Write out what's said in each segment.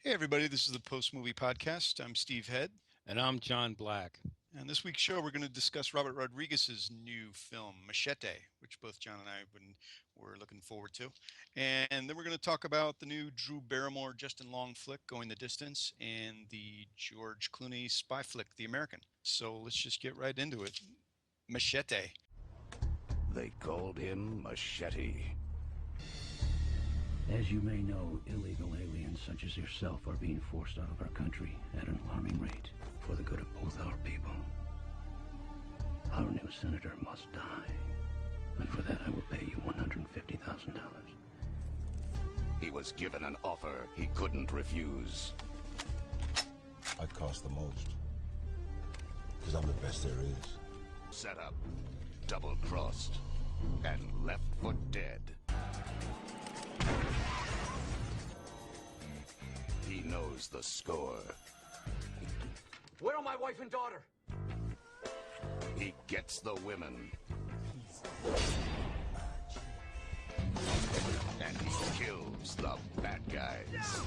Hey, everybody, this is the Post Movie Podcast. I'm Steve Head. And I'm John Black. And this week's show, we're going to discuss Robert Rodriguez's new film, Machete, which both John and I were looking forward to. And then we're going to talk about the new Drew Barrymore, Justin Long flick, Going the Distance, and the George Clooney spy flick, The American. So let's just get right into it. Machete. They called him Machete. As you may know, illegal aliens such as yourself are being forced out of our country at an alarming rate for the good of both our people. Our new senator must die, and for that I will pay you $150,000. He was given an offer he couldn't refuse. I cost the most, because I'm the best there is. Set up, double-crossed, and left for dead. He knows the score. Where are my wife and daughter? He gets the women. And he kills the bad guys.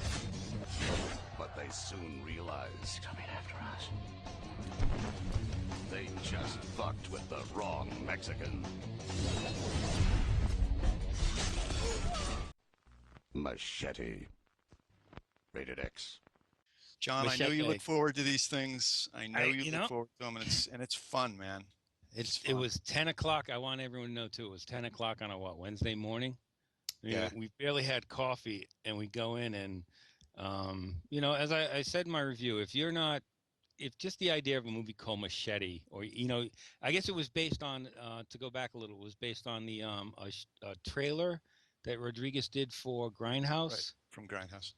But they soon realize He's coming after us. they just fucked with the wrong Mexican. Machete. Rated X. John, I know you look forward to these things. I know you look forward to them, and it's fun, man. It was 10 o'clock. I want everyone to know, too. It was 10 o'clock on Wednesday morning? Yeah. We barely had coffee, and we go in and, as I said in my review, if just the idea of a movie called Machete, or, I guess it was based on, to go back a little, it was based on the a trailer that Rodriguez did for Grindhouse. Right, from Grindhouse.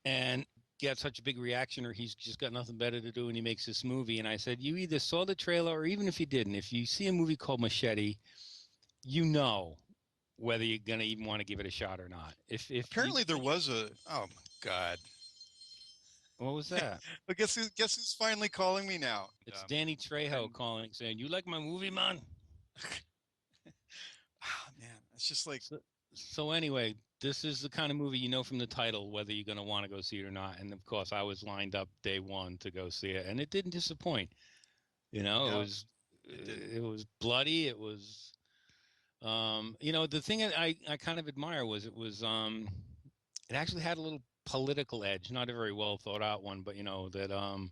And got such a big reaction, or he's just got nothing better to do and he makes this movie. And I said, you either saw the trailer, or even if you didn't, if you see a movie called Machete, you know whether you're going to even want to give it a shot or not. Apparently there was oh my God. What was that? But guess who's finally calling me now? It's Danny Trejo calling, saying, you like my movie, man? Man, it's just like... So anyway, this is the kind of movie, from the title whether you're going to want to go see it or not. And of course, I was lined up day one to go see it, and it didn't disappoint. It was bloody. It was, the thing that I kind of admire was it actually had a little political edge, not a very well thought out one, but all the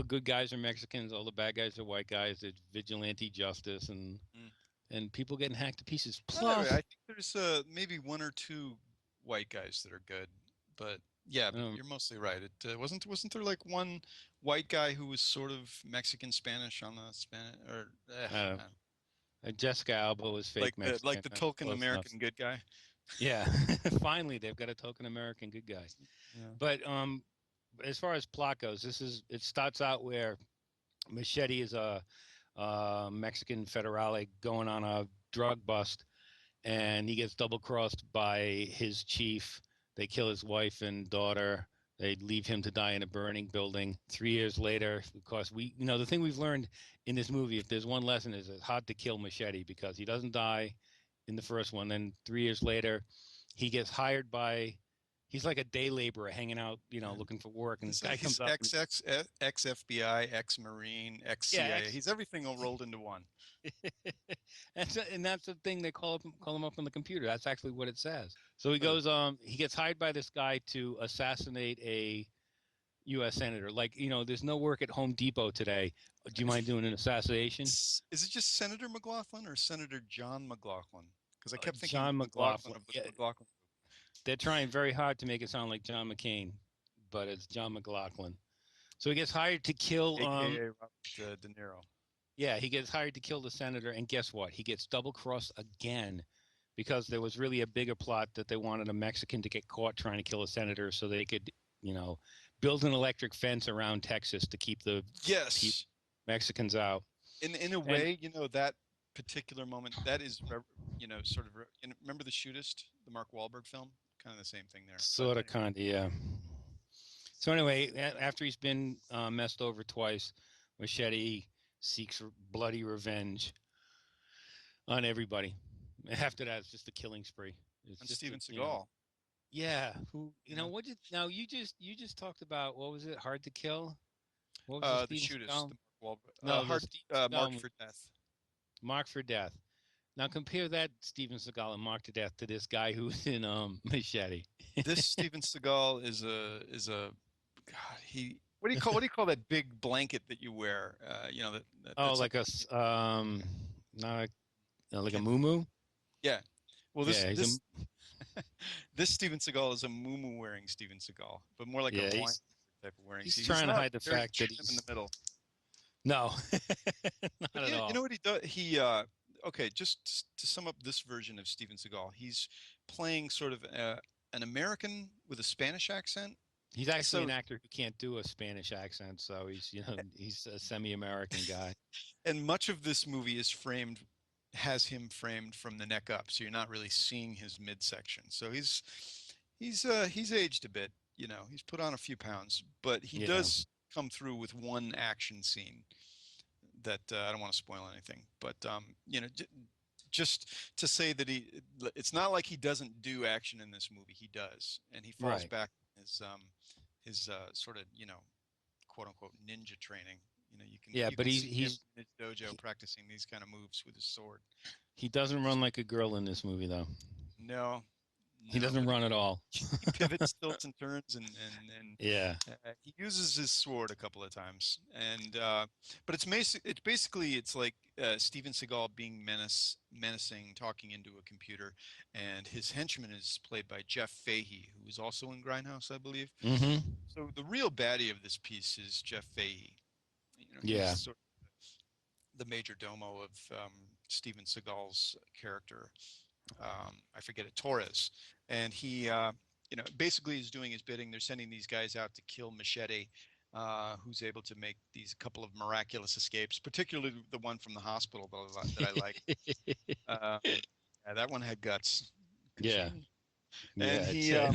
good guys are Mexicans, all the bad guys are white guys. It's vigilante justice and people getting hacked to pieces. Plus, I think there's maybe one or two white guys that are good, but yeah, you're mostly right. It wasn't there like one white guy who was sort of Mexican Spanish on the Spanish or Jessica Alba was fake Mexican, like the token American good guy. Yeah, finally they've got a token American good guy. Yeah. But as far as plot goes, it starts out where Machete is a Mexican federale going on a drug bust, and he gets double-crossed by his chief. They kill his wife and daughter. They leave him to die in a burning building. 3 years later, of course, the thing we've learned in this movie, if there's one lesson, is it's hard to kill Machete because he doesn't die in the first one. Then 3 years later, he gets hired by... He's like a day laborer hanging out, looking for work. And this guy comes up. Ex-FBI, ex-Marine, ex-CIA. He's everything all rolled into one. And that's the thing. They call him up on the computer. That's actually what it says. So he goes, he gets hired by this guy to assassinate a U.S. senator. Like, there's no work at Home Depot today. Do you mind doing an assassination? Is it just Senator McLaughlin or Senator John McLaughlin? Because I kept thinking John McLaughlin. McLaughlin. They're trying very hard to make it sound like John McCain, but it's John McLaughlin. So he gets hired to kill... A.K.A. Robert De Niro. Yeah, he gets hired to kill the senator, and guess what? He gets double-crossed again because there was really a bigger plot that they wanted a Mexican to get caught trying to kill a senator so they could, build an electric fence around Texas to keep the Mexicans out. In a way, that particular moment, that is, sort of... Remember The Shootist, the Mark Wahlberg film? Kind of the same thing there. Sort of, kind of, yeah. So anyway, after he's been messed over twice, Machete seeks bloody revenge on everybody. After that, it's just a killing spree. It's And just Steven Seagal. Yeah. Who? You know, What did? Now you just talked about what was it? Hard to Kill. What was the the Steven shootist, Seagal? the Mark Wahlberg, No, the hard, Steven marked Seagal for death. Marked for Death. Now compare that Steven Seagal and Marked to Death to this guy who's in Machete. This Steven Seagal is a God. What do you call that big blanket that you wear? Oh, That's like like not like a can't. moo. Yeah. Well, Yeah, he's a this Steven Seagal is a muumuu wearing Steven Seagal, but more like a yeah. blind type of wearing. He's See, he's trying to not hide the there to fact that shoot him in the he's middle. no, not But at yeah, you all. know what he does? Okay, just to sum up this version of Steven Seagal, he's playing sort of an American with a Spanish accent. He's actually So, an actor who can't do a Spanish accent, so he's a semi-American guy. and much of this movie has him framed from the neck up, so you're not really seeing his midsection. So he's aged a bit. He's put on a few pounds, but he Yeah, does come through with one action scene that I don't want to spoil anything, but just to say that it's not like he doesn't do action in this movie. He does, and he falls right. back on his sort of quote unquote ninja training. Yeah, You but can he's see him he's in his dojo he, practicing these kind of moves with his sword. he doesn't run like a girl in this movie though. No, He no, doesn't but run at all. he pivots, tilts, and turns, and Yeah, he uses his sword a couple of times. And but it's like Steven Seagal being menacing, talking into a computer, and his henchman is played by Jeff Fahey, who is also in Grindhouse, I believe. mm-hmm. So the real baddie of this piece is Jeff Fahey. He's Yeah, sort of the major domo of Steven Seagal's character. I forget it, Torres, and he, basically is doing his bidding. They're sending these guys out to kill Machete, who's able to make these couple of miraculous escapes, particularly the one from the hospital that I like. Yeah, that one had guts. yeah, Ka-ching. And yeah.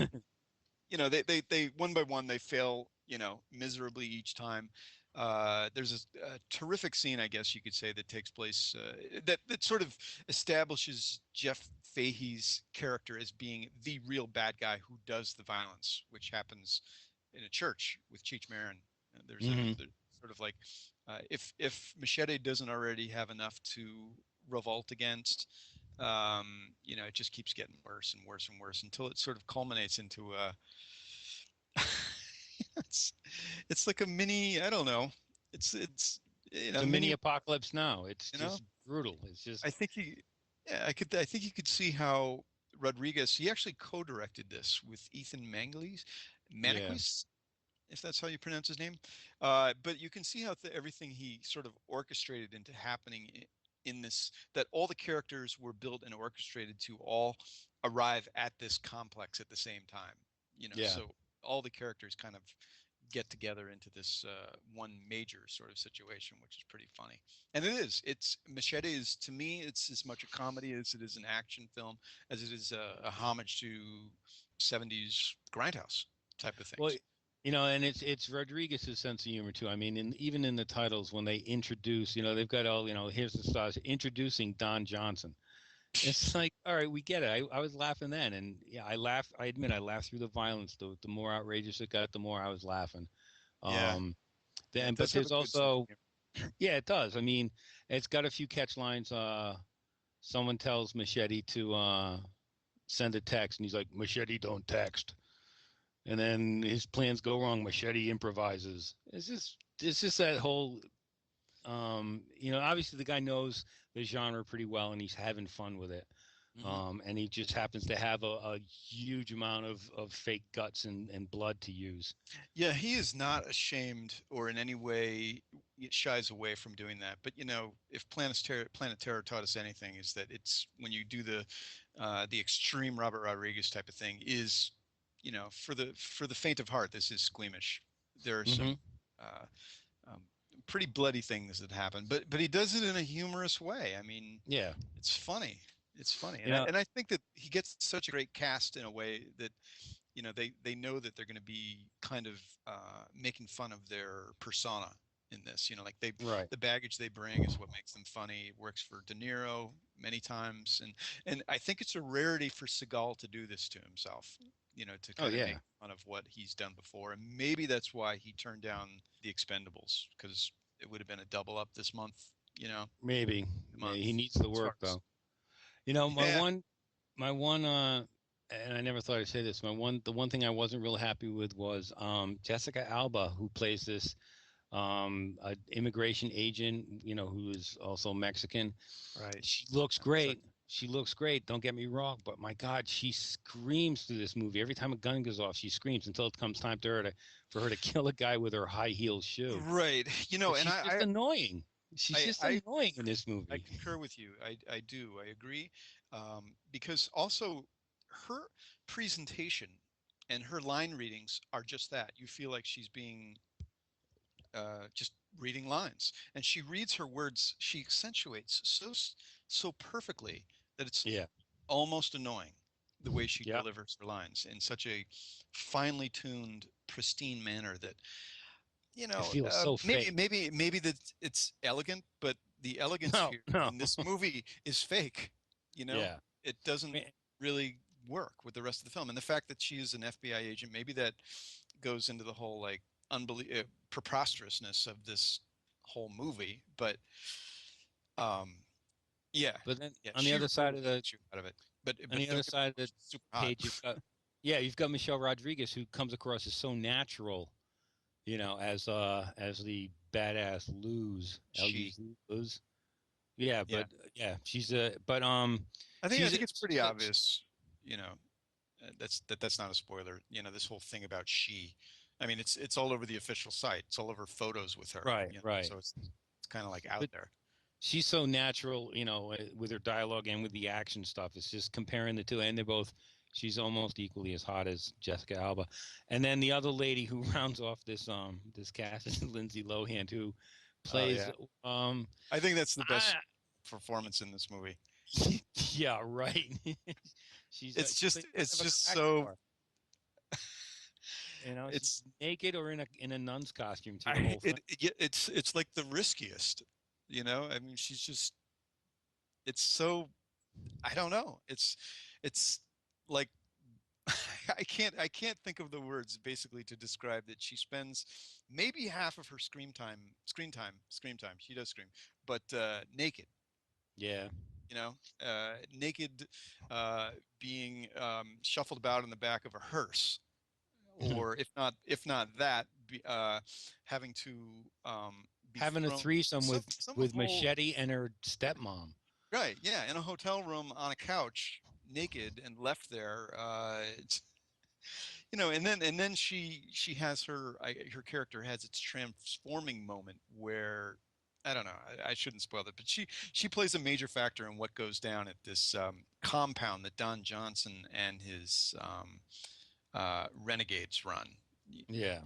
It's he, they one by one they fail, miserably each time. There's a terrific scene, I guess you could say, that takes place that sort of establishes Jeff Fahey's character as being the real bad guy who does the violence, which happens in a church with Cheech Marin. hmm There's sort of like if Machete doesn't already have enough to revolt against, it just keeps getting worse and worse and worse until it sort of culminates into a it's it's like a mini, I don't know, it's It's a mini mini, apocalypse now. It's you know just brutal. It's I just think you yeah I think you could see how Rodriguez, he actually co-directed this with Ethan yeah, Maniquis, if that's how you pronounce his name. But you can see how everything he sort of orchestrated into happening in this, that all the characters were built and orchestrated to all arrive at this complex at the same time. yeah. So all the characters kind of get together into this one major sort of situation, which is pretty funny. And it is. It's Machete is, to me, it's as much a comedy as it is an action film, as it is a homage to 70s grindhouse type of Well, things. and it's Rodriguez's sense of humor too. I mean, even in the titles when they introduce, they've got all, here's the stars introducing Don Johnson. It's like, all right, we get it. I was laughing then, and yeah, I laughed. I admit, I laughed through the violence. The more outrageous it got, the more I was laughing. Yeah, Um, yeah, it then, but does have a there's good sense of also, humor. yeah, it does. I mean, it's got a few catch lines. Someone tells Machete to send a text, and he's like, Machete don't text. And then his plans go wrong. Machete improvises. It's just that whole obviously the guy knows the genre pretty well and he's having fun with it. Hmm. And he just happens to have a huge amount of fake guts and blood to use. Yeah, he is not ashamed or in any way shies away from doing that. But if Planet Terror taught us anything, is that it's when you do the extreme Robert Rodriguez type of thing is, for the faint of heart, this is squeamish. There are some Hmm. uh, um, pretty bloody things that happen, but he does it in a humorous way. I mean, Yeah. it's funny. It's funny, You and know, I think that he gets such a great cast in a way that they know that they're going to be kind of making fun of their persona in this. Like right. the baggage they bring is what makes them funny. It works for De Niro many times, and I think it's a rarity for Seagal to do this to himself. to Oh kind of yeah, make fun of what he's done before. And maybe that's why he turned down The Expendables, because it would have been a double up this month, maybe. month He needs the as far work as. though. You know, Yeah, my one, and I never thought I'd say this. The one thing I wasn't real happy with was Jessica Alba, who plays this immigration agent, who is also Mexican. right. She looks So, great. She looks great. Don't get me wrong, but my God, she screams through this movie. Every time a gun goes off, she screams until it comes time to for her to kill a guy with her high heel shoe. right. But And she's just annoying. She's I, just I, annoying in this I movie. concur with you. I do. I agree. Because also her presentation and her line readings are just that. You feel like she's being just reading lines, and she reads her words. She accentuates so perfectly that it's Yeah. almost annoying the way she Yeah. delivers her lines in such a finely tuned, pristine manner that It feels so maybe fake. maybe that it's elegant, but the elegance No, here no. in this movie is fake. You know, Yeah. it doesn't Man, really work with the rest of the film, and the fact that she is an FBI agent, maybe that goes into the whole like preposterousness of this whole movie. But um, yeah, but then yeah, on the she other side really of the gets you out of it. But on the other don't get me side of wrong, the she's super hot. page, you've got Michelle Rodriguez, who comes across as so natural, as the badass She, Luz. Yeah, yeah, but yeah, she's a but I she's a, think it's pretty she's a, obvious. You know, that's not a spoiler. This whole thing about she. I mean, it's all over the official site. It's all over photos with her. right, right. So it's kind of like out But there. she's so natural, with her dialogue and with the action stuff. It's just comparing the two, and they're both. She's almost equally as hot as Jessica Alba, and then the other lady who rounds off this cast is Lindsay Lohan, who Oh plays yeah, um I think that's the I, best performance in this movie. yeah, right. She plays kind It's of a just crack so star. She's it's naked or in a nun's costume through the I whole thing. it's like the riskiest. I mean, she's just it's so I don't know. It's like I can't think of the words basically to describe that. She spends maybe half of her screen time. She does scream, but naked. Yeah. Naked, uh, being shuffled about in the back of a hearse, or if not that, having to be Having a thrown threesome some with whole Machete and her stepmom. right, yeah, in a hotel room on a couch, naked and left there. And then she has her character has its transforming moment where I don't know, I shouldn't spoil it, but she plays a major factor in what goes down at this compound that Don Johnson and his renegades run. Yeah.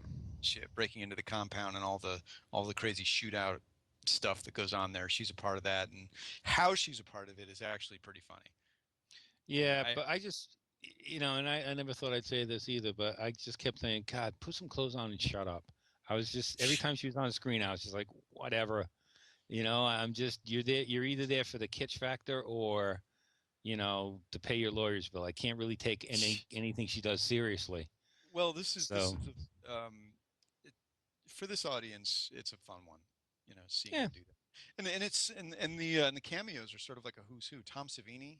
Breaking into the compound and all the crazy shootout stuff that goes on there. She's a part of that, and how she's a part of it is actually pretty funny. Yeah, I but I just, and I never thought I'd say this either, but I just kept saying, God, put some clothes on and shut up. I was just, every time she was on screen, I was just like, whatever. You're either there for the kitsch factor or, to pay your lawyer's bill. I can't really take anything she does seriously. well, this is So, it, for this audience, it's a fun one, seeing yeah, her do that. And the cameos are sort of like a who's who. Tom Savini,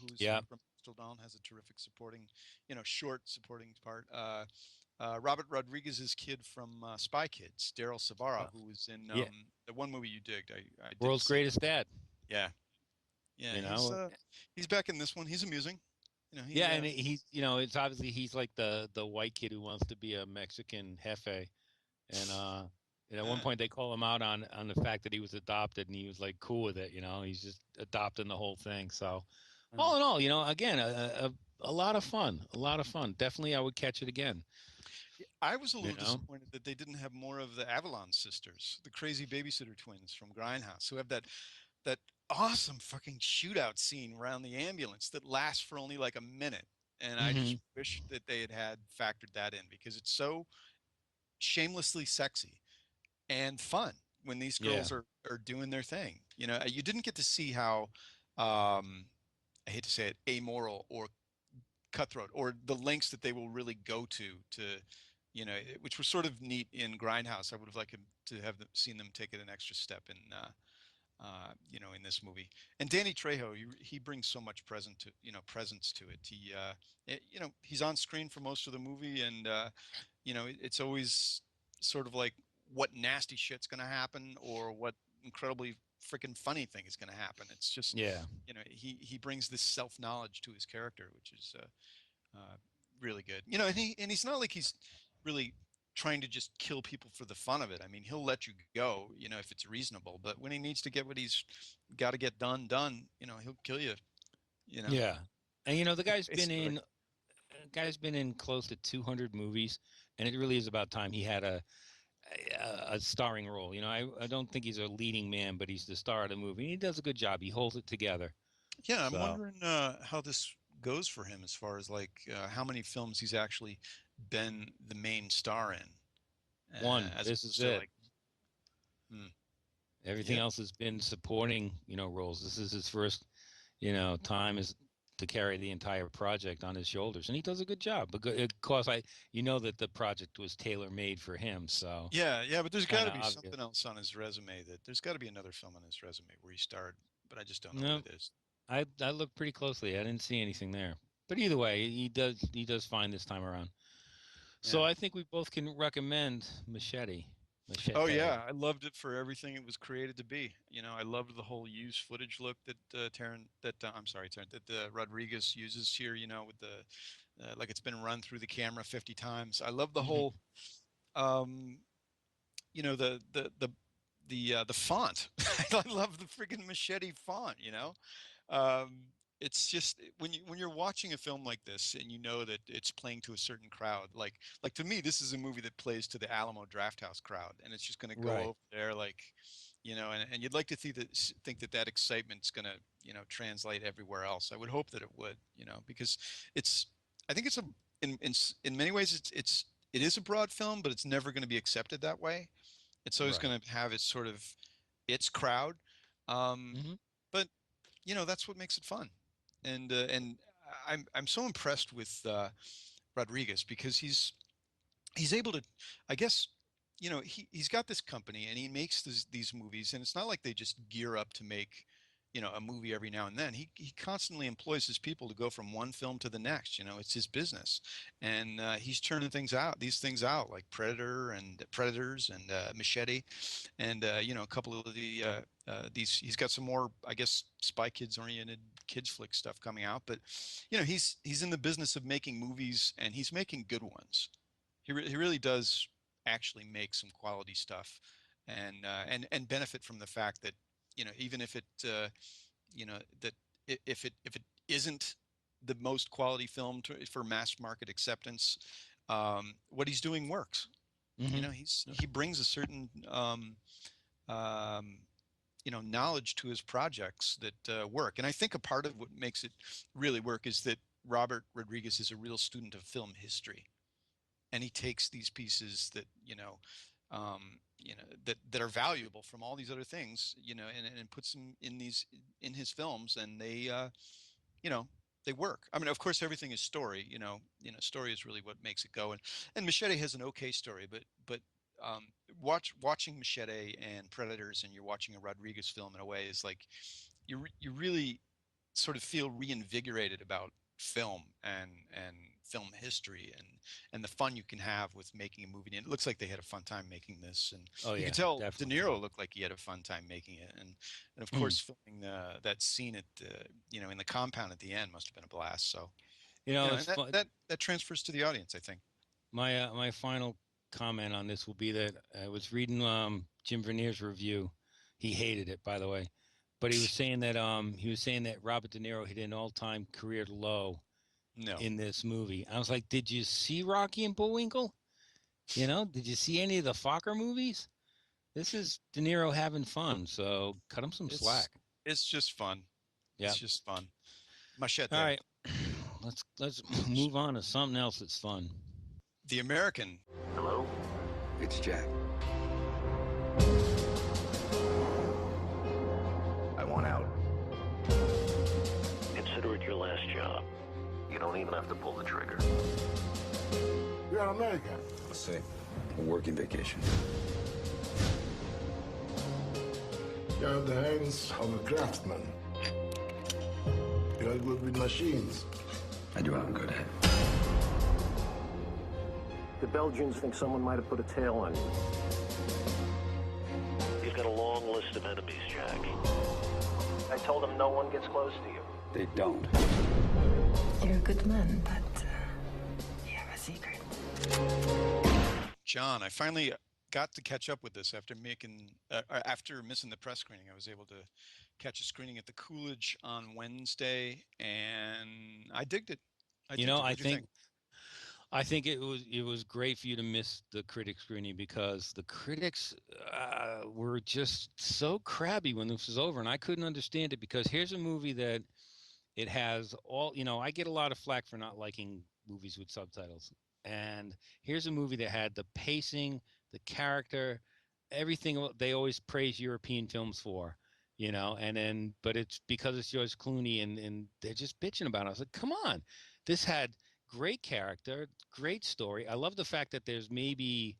who's yeah, from Still Dawn, has a terrific supporting, short supporting part. Robert Rodriguez's kid from Spy Kids, Daryl Sabara, uh, who was in yeah, the one movie you digged. I didn't world's see it. greatest dad, Yeah, yeah, you he's know? he's back in this one. He's amusing. Yeah, He and it's obviously he's like the white kid who wants to be a Mexican jefe. And at one uh, point they call him out on the fact that he was adopted, and he was like cool with it. He's just adopting the whole thing. So uh, all in all, again, a lot of fun, a lot of fun. Definitely, I would catch it again. I was a You little know, disappointed that they didn't have more of the Avalon sisters, the crazy babysitter twins from Grindhouse, who have that awesome fucking shootout scene around the ambulance that lasts for only like a minute. And I hmm just wish that they had factored that in, because it's so shamelessly sexy and fun when these yeah, girls are doing their thing. You didn't get to see how I hate to say it, amoral or cutthroat, or the lengths that they will really go to, which was sort of neat in Grindhouse. I would have liked to have seen them take it an extra step in this movie. And Danny Trejo, he brings so much presence to it. He's on screen for most of the movie, and it's always sort of like what nasty shit's going to happen or what incredibly freaking funny thing is going to happen. It's just, Yeah. he brings this self-knowledge to his character, which is really good. And he's not like he's really trying to just kill people for the fun of it. I mean, he'll let you go, if it's reasonable, but when he needs to get what he's got to get done, he'll kill you, Yeah. And the guy's been Basically. in close to 200 movies, and it really is about time he had a starring role. I don't think he's a leading man, but he's the star of the movie. He does a good job. He holds it together. Yeah, I'm So, wondering how this goes for him as far as like how many films he's actually been the main star in, one, as this is opposed to it. like, hmm, Everything yeah, else has been supporting, roles. This is his first, time is to carry the entire project on his shoulders, and he does a good job. But of course, that the project was tailor made for him, so yeah, but there's got kind to of be obvious. something else on his resume there's got to be another film on his resume where he starred, but I just don't know what No, it is. I looked pretty closely. I didn't see anything there. But either way, he does fine this time around. So Yeah. I think we both can recommend Machete. Oh Machete. yeah, I loved it for everything it was created to be. I loved the whole used footage look that Rodriguez uses here. With the like it's been run through the camera 50 times. I love the Mhm. whole, um, the font. I love the freaking Machete font. Um, it's just when you're watching a film like this and you know that it's playing to a certain crowd, like to me, this is a movie that plays to the Alamo Drafthouse crowd, and it's just going to go Right. over there, like, and you'd like to think that excitement's going to translate everywhere else. I would hope that it would, because it's I think it's in many ways it is a broad film, but it's never going to be accepted that way. It's always Right. going to have its crowd. Um, Hmm. but that's what makes it fun, and I'm so impressed with Rodriguez because he's able to, I guess, he's got this company and he makes these movies, and it's not like they just gear up to make a movie every now and then. He constantly employs his people to go from one film to the next. It's his business, and he's turning these things out like Predators and Machete, and a couple of these. He's got some more, I guess, Spy Kids oriented kids flick stuff coming out, but he's in the business of making movies, and he's making good ones. He really does actually make some quality stuff, and benefit from the fact that even if it that if it isn't the most quality film for mass market acceptance, what he's doing works. Hmm. He brings a certain um, knowledge to his projects that work, and I think a part of what makes it really work is that Robert Rodriguez is a real student of film history, and he takes these pieces that that are valuable from all these other things, and puts them in his films, and you know they work. I mean, of course, everything is story. Story is really what makes it go. And Machete has an okay story, but um, watching Machete and Predators, and you're watching a Rodriguez film in a way is like you really sort of feel reinvigorated about film and film history, and the fun you can have with making a movie. And it looks like they had a fun time making this, and Oh you could yeah, tell De definitely. Niro looked like he had a fun time making it, and of course filming that scene at in the compound at the end must have been a blast. So It's and that fun. that transfers to the audience, I think. My final comment on this will be that I was reading Jim Vernier's review. He hated it, by the way, but he was saying that Robert De Niro hit an all-time career low No, in this movie. I was like, did you see Rocky and Bullwinkle? Did you see any of the Fokker movies? This is De Niro having fun, so cut him some it's slack. it's just fun. Yeah. It's just fun. All Machete, right. Let's move on to something else that's fun. the American. Hello? It's Jack. I want out. Consider it your last job. You don't need even have to pull the trigger. You're an American. I'll say, a working vacation. You have the hands of a craftsman. You are good with machines. I do have a good head. The Belgians think someone might have put a tail on you. He's got a long list of enemies, Jack. I told him no one gets close to you. They don't. You're a good man, but you have a secret. John, I finally got to catch up with this after missing the press screening. I was able to catch a screening at the Coolidge on Wednesday, and I digged it. I think it was great for you to miss the critic screening because the critics were just so crabby when this was over, and I couldn't understand it because here's a movie that it has all, I get a lot of flack for not liking movies with subtitles, and here's a movie that had the pacing, the character, everything they always praise European films for, but it's because it's George Clooney and they're just bitching about it. I was like, come on, this had great character, great story. I love the fact that there's maybe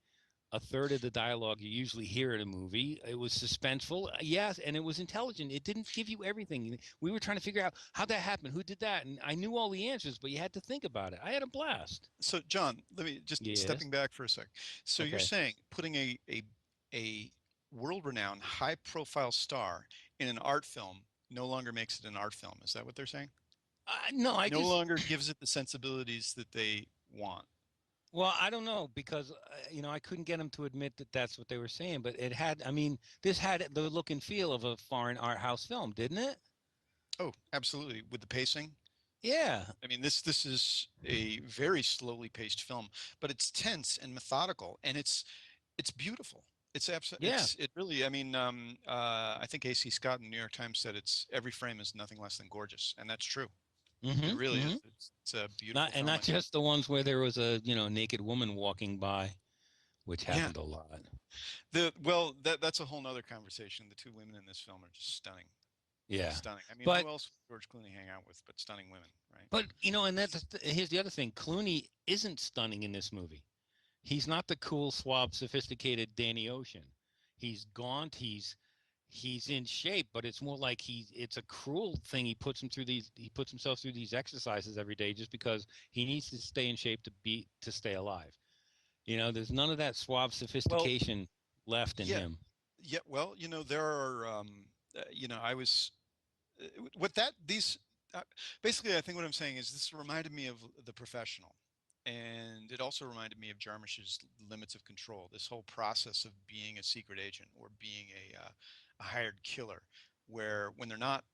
a third of the dialogue you usually hear in a movie. It was suspenseful, yes, and it was intelligent. It didn't give you everything. We were trying to figure out how that happened, who did that, and I knew all the answers, but you had to think about it. I had a blast. So, John, let me just stepping back for a sec. So Okay. You're saying putting a world-renowned, high-profile star in an art film no longer makes it an art film. Is that what they're saying? No, no longer gives it the sensibilities that they want. Well, I don't know because I couldn't get them to admit that that's what they were saying, but it had. I mean, this had the look and feel of a foreign art house film, didn't it? Oh, absolutely. With the pacing. Yeah. I mean, this is a very slowly paced film, but it's tense and methodical, and it's beautiful. It's absolutely. Yeah. It really. I mean, I think A.C. Scott in the New York Times said every frame is nothing less than gorgeous, and that's true. It really is. It's a beautiful film. Not just the ones where there was a naked woman walking by, which happened a lot. That's a whole nother conversation. The two women in this film are just stunning. Yeah, stunning. I mean, who else would George Clooney hang out with but stunning women, right? But and here's the other thing: Clooney isn't stunning in this movie. He's not the cool, suave, sophisticated Danny Ocean. He's gaunt. He's in shape, but it's more like it's a cruel thing. He puts himself through these exercises every day just because he needs to stay in shape to stay alive. There's none of that suave sophistication left in him. Yeah. Well, there are, I was, basically, I think what I'm saying is this reminded me of The Professional. And it also reminded me of Jarmusch's Limits of Control, this whole process of being a secret agent or being a hired killer, where when they're not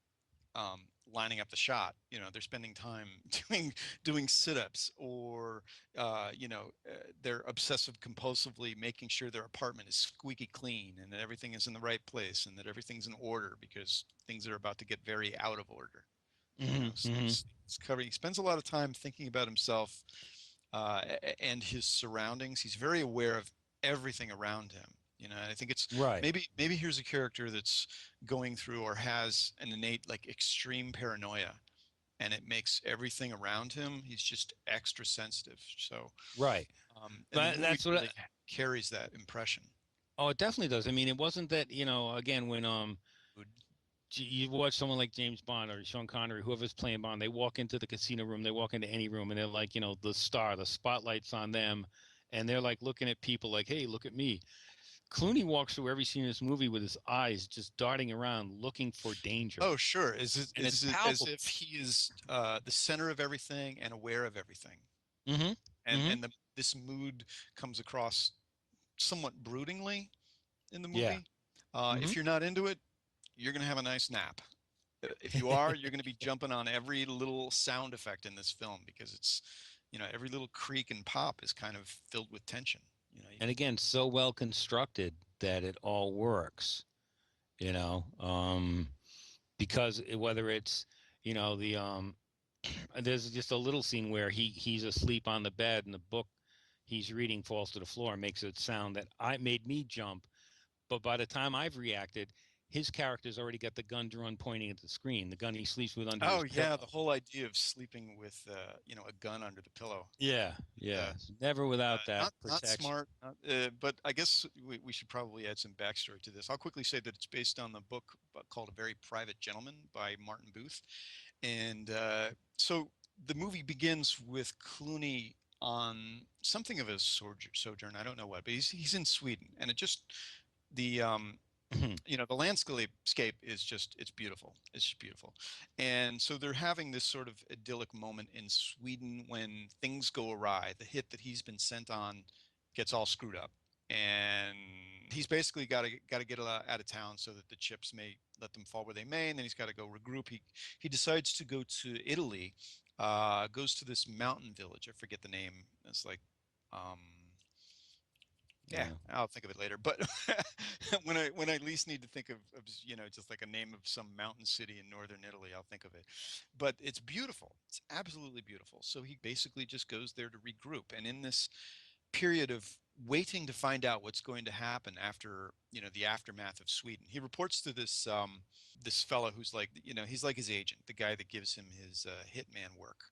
lining up the shot, they're spending time doing sit-ups or they're obsessive compulsively making sure their apartment is squeaky clean and that everything is in the right place and that everything's in order because things are about to get very out of order. He spends a lot of time thinking about himself and his surroundings. He's very aware of everything around him. I think it's right. Maybe here's a character that's going through or has an innate extreme paranoia, and it makes everything around him. He's just extra sensitive. So right. But that's what carries that impression. Oh, it definitely does. I mean, it wasn't that again when you watch someone like James Bond or Sean Connery, whoever's playing Bond, they walk into the casino room, they walk into any room, and they're like, the spotlight's on them, and they're like looking at people like, hey, look at me. Clooney walks through every scene in this movie with his eyes just darting around looking for danger. Oh, sure. Is it as if he is the center of everything and aware of everything. And this mood comes across somewhat broodingly in the movie. If you're not into it, you're going to have a nice nap. If you are, you're going to be jumping on every little sound effect in this film because it's, every little creak and pop is kind of filled with tension. And again, so well constructed that it all works, because whether it's, there's just a little scene where he's asleep on the bed and the book he's reading falls to the floor and makes a sound that made me jump. But by the time I've reacted, his character's already got the gun drawn pointing at the screen, the gun he sleeps with under Oh his yeah, pillow. the whole idea of sleeping with a gun under the pillow. Yeah, Uh, yeah. Never without that not protection. smart, but I guess we should probably add some backstory to this. I'll quickly say that it's based on the book called A Very Private Gentleman by Martin Booth. And so the movie begins with Clooney on something of a sojourn. I don't know what, but he's in Sweden, and it just the the landscape is just it's beautiful. It's just beautiful. And so they're having this sort of idyllic moment in Sweden when things go awry. The hit that he's been sent on gets all screwed up, and he's basically got to get out of town so that the chips may let them fall where they may, and then he's got to go regroup. He decides to go to Italy, goes to this mountain village. I forget the name. It's like um, yeah, Yeah. I'll think of it later. But when I least need to think of just like a name of some mountain city in northern Italy, I'll think of it. But it's beautiful. It's absolutely beautiful. So he basically just goes there to regroup. And in this period of waiting to find out what's going to happen after the aftermath of Sweden, he reports to this fellow who's like he's like his agent, the guy that gives him his hitman work.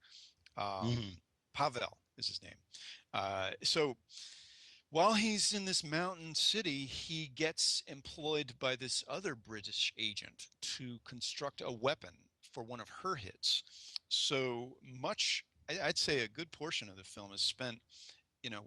Hmm. Pavel is his name. So while he's in this mountain city, he gets employed by this other British agent to construct a weapon for one of her hits. So much, I'd say a good portion of the film is spent,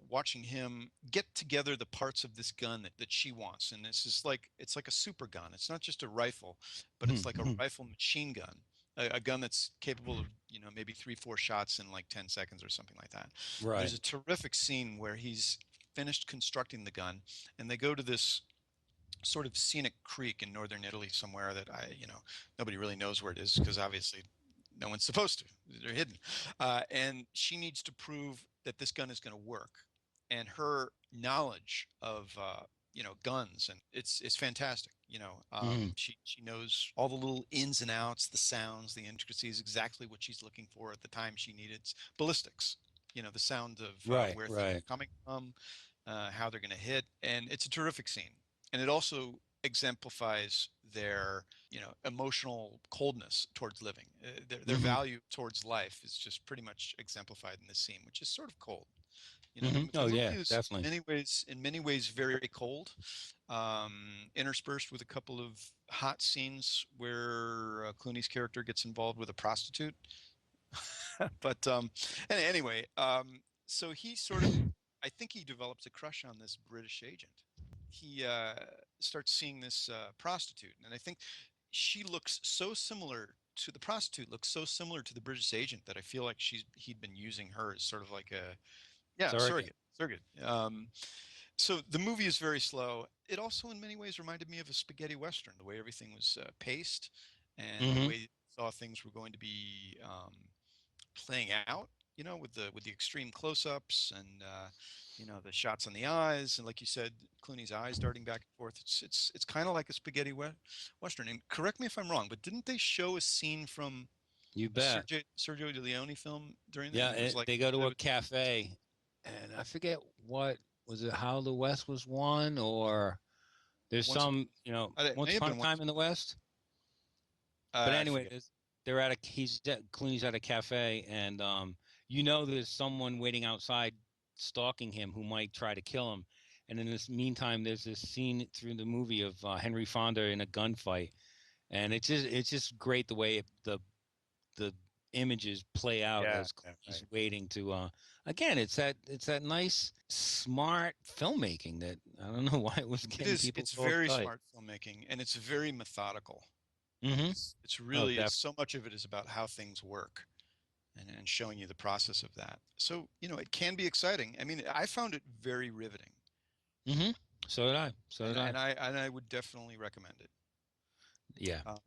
watching him get together the parts of this gun that she wants. And it's like a super gun. It's not just a rifle, but it's like a rifle machine gun, a gun that's capable of, maybe 3, 4 shots in like 10 seconds or something like that. Right. There's a terrific scene where he's finished constructing the gun, and they go to this sort of scenic creek in northern Italy somewhere that nobody really knows where it is because obviously no one's supposed to. They're hidden. And she needs to prove that this gun is going to work. And her knowledge of guns, and it's fantastic. Mhm. She knows all the little ins and outs, the sounds, the intricacies, exactly what she's looking for at the time she needed. It's ballistics. The sound of Right, where things right. are coming from, how they're going to hit, and it's a terrific scene. And it also exemplifies their emotional coldness towards living. Their Hmm. value towards life is just pretty much exemplified in this scene, which is sort of cold. Hmm. The Oh movie yeah, is definitely. in many ways very cold, interspersed with a couple of hot scenes where Clooney's character gets involved with a prostitute. But anyway, so he sort of, I think he develops a crush on this British agent. He starts seeing this prostitute, and I think she looks so similar to the prostitute looks so similar to the British agent that I feel like he'd been using her as sort of like a Surrogate. surrogate. So the movie is very slow. It also, in many ways, reminded me of a spaghetti western. The way everything was paced, and the Hmm. way you saw things were going to be playing out. With the extreme close-ups and the shots on the eyes, and like you said, Clooney's eyes darting back and forth. It's kind of like a spaghetti western. And correct me if I'm wrong, but didn't they show a scene from You a bet. Sergio De Leone film during that? Yeah, And it was like they go to it a cafe, and I forget what was it. How the West was won, or there's once. some, It may Once have Upon a been once. Time in the West. But I anyway, forget. they're at a Clooney's at a cafe, and there's someone waiting outside, stalking him, who might try to kill him. And in this meantime, there's this scene through the movie of Henry Fonda in a gunfight, and it's just great the way the images play out Yeah, as yeah, he's right. waiting to. Again, it's that nice, smart filmmaking that I don't know why it was It getting is. people It's so very excited. smart filmmaking, and it's very methodical. Hmm. It's Oh, really it's so much of it is about how things work, and showing you the process of that. So it can be exciting. I mean, I found it very riveting, definitely. So did I. So and did I. I would definitely recommend it. Yeah. Um,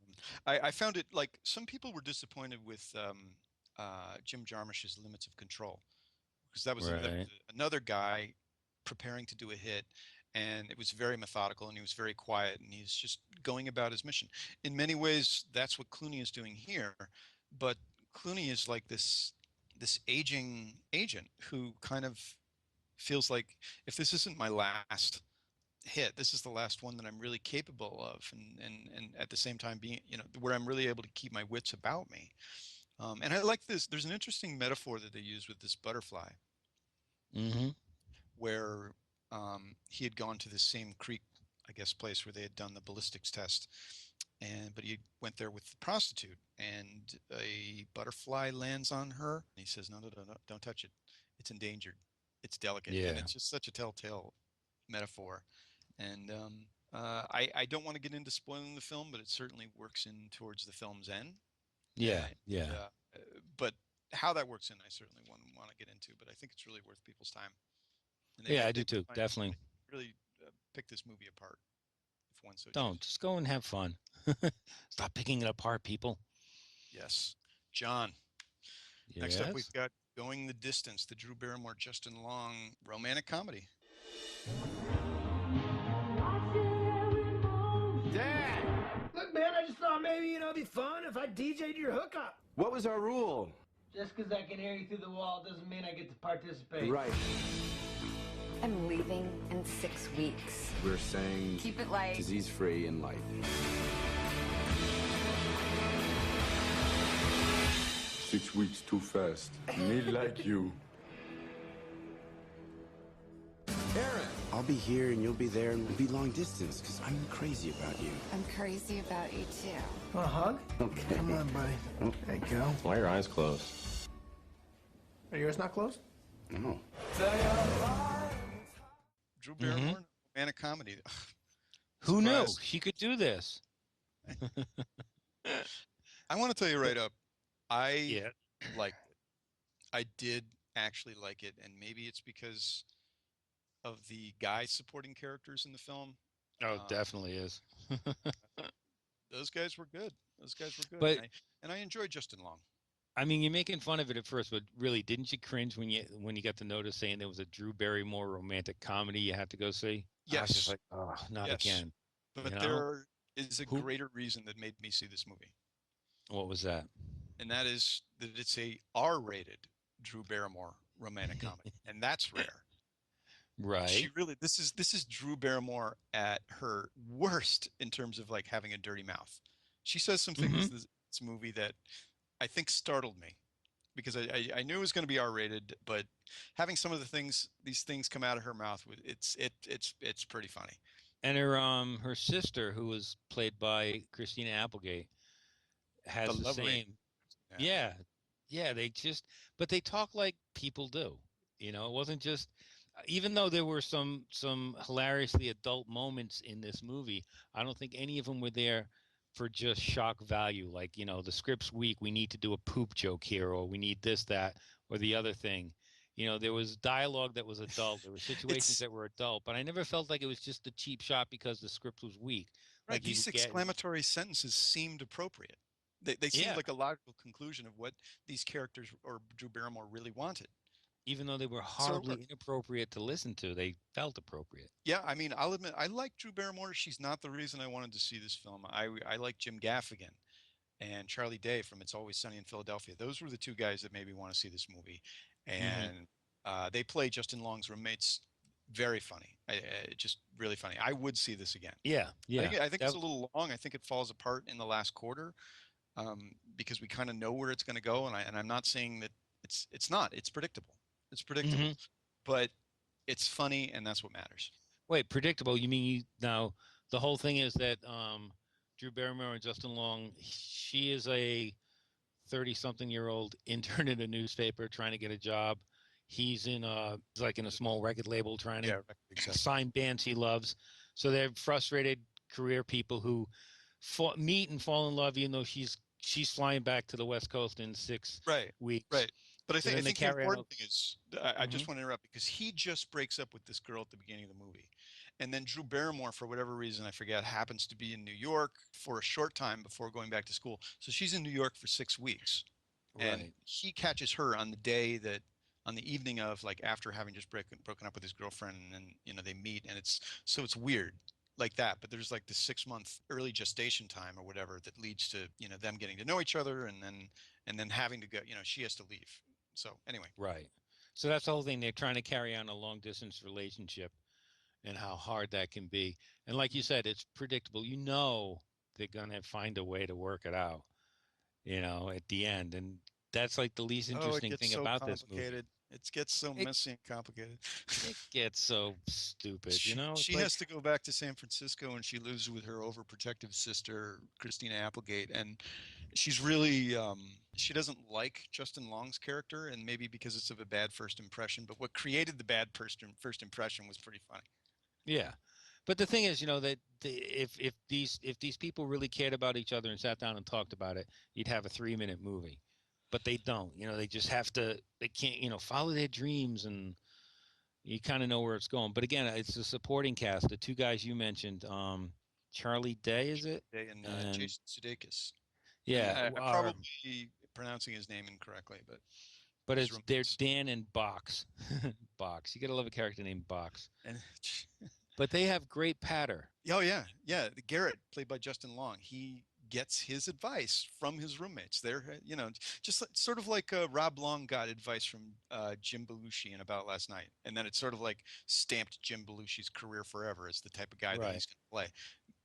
I found it like some people were disappointed with Jim Jarmusch's Limits of Control because that was Right. another guy preparing to do a hit, and it was very methodical, and he was very quiet, and he's just going about his mission. In many ways, that's what Clooney is doing here, but Clooney is like this aging agent who kind of feels like if this isn't my last hit. This is the last one that I'm really capable of, and at the same time being, where I'm really able to keep my wits about me. And I like this. There's an interesting metaphor that they use with this butterfly, Mm-hmm. where he had gone to the same creek, I guess, place where they had done the ballistics test, but he went there with the prostitute, and a butterfly lands on her. And he says, "No, no, no, no, don't touch it. It's endangered. It's delicate," and Yeah. it's just such a telltale metaphor. And I don't want to get into spoiling the film, but it certainly works in towards the film's end. Yeah. And, Yeah. but how that works in, I certainly want to get into. But I think it's really worth people's time. And Yeah, I do too. Definitely. really pick this movie apart if one so Don't. chooses. Just go and have fun. Stop picking it apart, people. Yes, John. Next up, Yes. we've got Going the Distance, the Drew Barrymore, Justin Long romantic comedy. Dad! Look, man, I just thought maybe, it'd be fun if I DJ'd your hookup. What was our rule? Just because I can hear you through the wall doesn't mean I get to participate. Right. I'm leaving in 6 weeks. We're saying Keep it light. disease-free and light. 6 weeks too fast. Me like you. Aaron! I'll be here and you'll be there and we'll be long distance because I'm crazy about you. I'm crazy about you too. Want a hug? Okay. Come on, buddy. There you go. Why are your eyes closed? Are yours not closed? No. Drew Barrymore, romantic comedy. Who knew Surprise. she could do this? I want to tell you right up, I Yeah. liked it. I did actually like it, and maybe it's because of the guy supporting characters in the film. Oh, it definitely is. Those guys were good. Those guys were good. But- and I enjoyed Justin Long. I mean, you're making fun of it at first, but really, didn't you cringe when you got the notice saying there was a Drew Barrymore romantic comedy you had to go see? I was just Yes. like, oh, not Yes. again. But you know? there is a Who- greater reason that made me see this movie, What was that? and that is that it's a R-rated Drew Barrymore romantic comedy, and that's rare. Right. She really this is Drew Barrymore at her worst in terms of like having a dirty mouth. She says some things in this movie that I think startled me because I knew it was going to be R-rated, but having some of these things come out of her mouth, it's pretty funny. And her sister, who was played by Christina Applegate, has The the lovely- same. Yeah. But they talk like people do. It wasn't just. Even though there were some hilariously adult moments in this movie, I don't think any of them were there for just shock value. Like, the script's weak, we need to do a poop joke here, or we need this, that, or the other thing. There was dialogue that was adult. There were situations that were adult, but I never felt like it was just a cheap shot because the script was weak. Right. Like you These would get- exclamatory sentences seemed appropriate. They seemed Yeah. like a logical conclusion of what these characters or Drew Barrymore really wanted. Even though they were horribly inappropriate to listen to, they felt appropriate. Yeah, I mean, I'll admit, I like Drew Barrymore. She's not the reason I wanted to see this film. I like Jim Gaffigan and Charlie Day from It's Always Sunny in Philadelphia. Those were the two guys that made me want to see this movie. And they play Justin Long's roommates. Very funny. Just really funny. I would see this again. Yeah, yeah. I think it's a little long. I think it falls apart in the last quarter because we kind of know where it's going to go. And I'm not saying that it's not. It's predictable. It's predictable, but it's funny, and that's what matters. Wait, predictable? You mean now the whole thing is that Drew Barrymore and Justin Long, she is a 30-something-year-old intern in a newspaper trying to get a job. He's in a small record label trying to sign bands he loves. So they're frustrated career people who meet and fall in love, even though she's flying back to the West Coast in 6 weeks. Right. But I think the important thing thing is, I just want to interrupt because he just breaks up with this girl at the beginning of the movie. And then Drew Barrymore, for whatever reason, I forget, happens to be in New York for a short time before going back to school. So she's in New York for 6 weeks. And he catches her on the evening of, like, after having just broken up with his girlfriend, and then, they meet, and it's weird like that. But there's like this 6-month early gestation time or whatever that leads to, them getting to know each other, and then having to go, she has to leave. So anyway. Right. So that's the whole thing. They're trying to carry on a long distance relationship. and how hard that can be. And like you said, it's predictable. You know they're gonna find a way to work it out, at the end. And that's like the least Oh, it interesting gets thing so about this movie. complicated. It gets so It messy and complicated. it gets so stupid, It's She like, has to go back to San Francisco and she lives with her overprotective sister, Christina Applegate, and she's really she doesn't like Justin Long's character, and maybe because it's of a bad first impression, but what created the bad first impression was pretty funny. yeah. But the thing is, that if these people really cared about each other and sat down and talked about it, you'd have a 3-minute movie. But they don't. They just have to. They can't. Follow their dreams, and you kind of know where it's going. But again, it's the supporting cast. The two guys you mentioned, Charlie Day, is it? And And Jason Sudeikis. And yeah, I'm probably pronouncing his name incorrectly, but but his they're roommates. Dan and Box. Box. You gotta love a character named Box. And But they have great patter. oh yeah, yeah. Garrett, played by Justin Long, he gets his advice from his roommates. They're just sort of like Rob Long got advice from Jim Belushi in About Last Night, and then it sort of like stamped Jim Belushi's career forever as the type of guy that Right. he's going to play.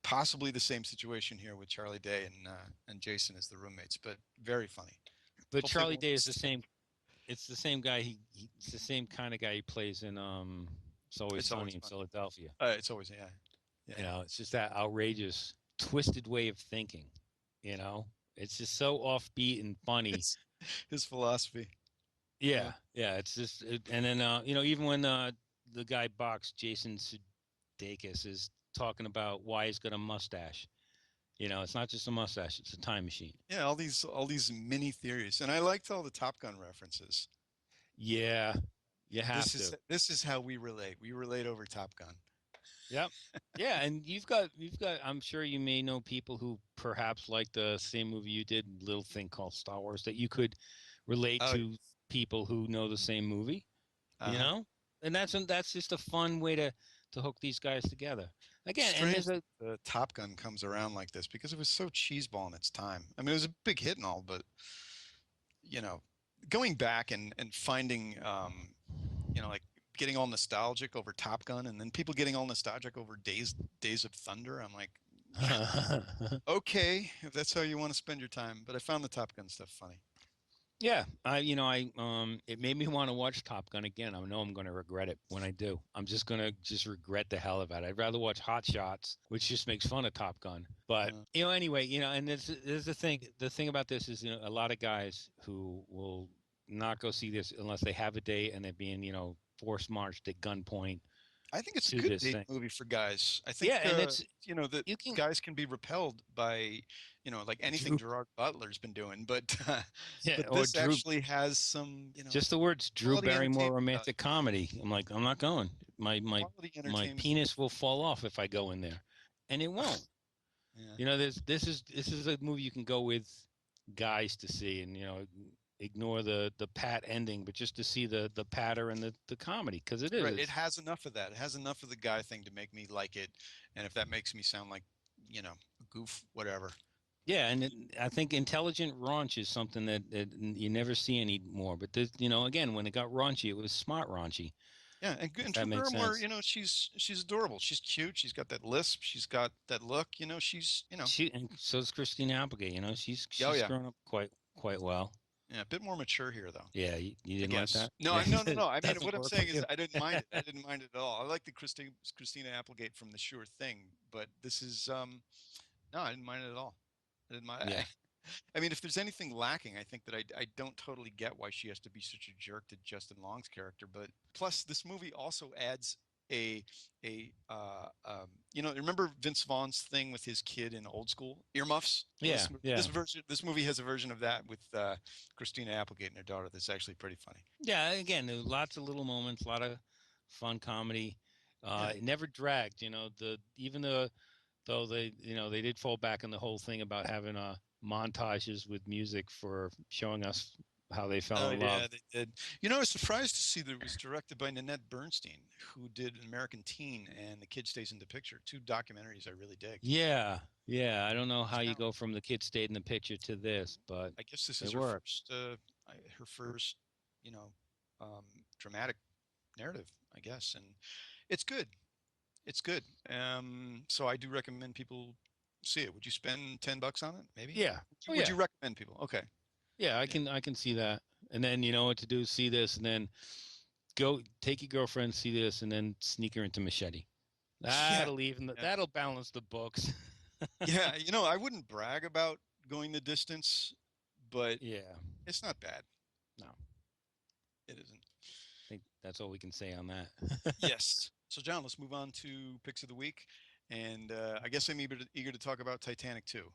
Possibly the same situation here with Charlie Day and Jason as the roommates, but very funny. But Hopefully Charlie won't Day is the stick. same. It's the same guy. It's the same kind of guy he plays in It's Always It's always Sunny in fun. Philadelphia. It's always It's just that outrageous, twisted way of thinking. It's just so offbeat and funny. It's his philosophy. Yeah. It's just, and then even when the guy Box Jason Sudeikis is talking about why he's got a mustache. It's not just a mustache; it's a time machine. Yeah, all these mini theories, and I liked all the Top Gun references. Yeah, you have to. This is how we relate. We relate over Top Gun. Yep. Yeah, and you've got. I'm sure you may know people who perhaps like the same movie you did, little thing called Star Wars, that you could relate Oh, to people who know the same movie. uh-huh. And that's just a fun way to hook these guys together. Again, and Strange there's a the Top Gun comes around like this because it was so cheeseball in its time. I mean, it was a big hit and all, but you know, going back and finding, like getting all nostalgic over Top Gun, and then people getting all nostalgic over Days of Thunder. I'm like, okay, if that's how you want to spend your time. But I found the Top Gun stuff funny. Yeah, it made me want to watch Top Gun again. I know I'm going to regret it when I do. I'm just going to just regret the hell of it. I'd rather watch Hot Shots, which just makes fun of Top Gun. But anyway, and there's the thing. The thing about this is, a lot of guys who will not go see this unless they have a date and they're being, force marched at gunpoint. I think it's a to good this date thing. movie for guys. I think, Yeah, and it's that you can guys can be repelled by, like anything Drew, Gerard Butler's been doing, but yeah, but or this Drew. actually has some, Just the words Drew quality Barrymore entertainment value. romantic comedy. I'm like, I'm not going. My Quality my entertainment. penis will fall off if I go in there, and it won't. Yeah. This is a movie you can go with guys to see, and ignore the pat ending, but just to see the patter and the comedy, because it is. Right. It has enough of that. It has enough of the guy thing to make me like it. And if that makes me sound like, a goof, whatever. Yeah, and I think intelligent raunch is something that you never see anymore. But this, again, when it got raunchy, it was smart raunchy. Yeah, and If Drew that makes Barrymore, sense. she's adorable. She's cute. She's got that lisp. She's got that look. She's And so is Christina Applegate. She's Oh yeah, grown up quite well. yeah, a bit more mature here though. Yeah, you I didn't like guess. that? No, no. I mean, Doesn't what I'm work saying for is, you? I didn't mind it. I didn't mind it at all. I like the Christina Applegate from The Sure Thing, but this is no, I didn't mind it at all. I didn't mind. Yeah. I mean, if there's anything lacking, I think that I don't totally get why she has to be such a jerk to Justin Long's character. But plus, this movie also adds remember Vince Vaughn's thing with his kid in Old School, earmuffs. Well, Yeah. This movie has a version of that with Christina Applegate and her daughter. That's actually pretty funny. Yeah, again, there were lots of little moments, a lot of fun comedy. It never dragged, though they did fall back on the whole thing about having montages with music for showing us how they fell in love. Yeah, they did. I was surprised to see that it was directed by Nanette Bernstein, who did American Teen and The Kid Stays in the Picture, two documentaries I really dig. Yeah. I don't know how you go from The Kid Stayed in the Picture to this, but I guess this is it her works. first, dramatic narrative, I guess, and it's good. It's good. So I do recommend people see it. Would you spend $10 on it? Maybe. Yeah. Oh Would yeah. you recommend people? Okay. Yeah, Yeah. I can see that. And then you know what to do, see this, and then go take your girlfriend, see this, and then sneak her into Machete. Yeah. Yeah. That'll balance the books. Yeah. I wouldn't brag about going the distance, but Yeah. it's not bad. No. It isn't. I think that's all we can say on that. Yes. So, John, let's move on to picks of the week. And I guess I'm eager to talk about Titanic too.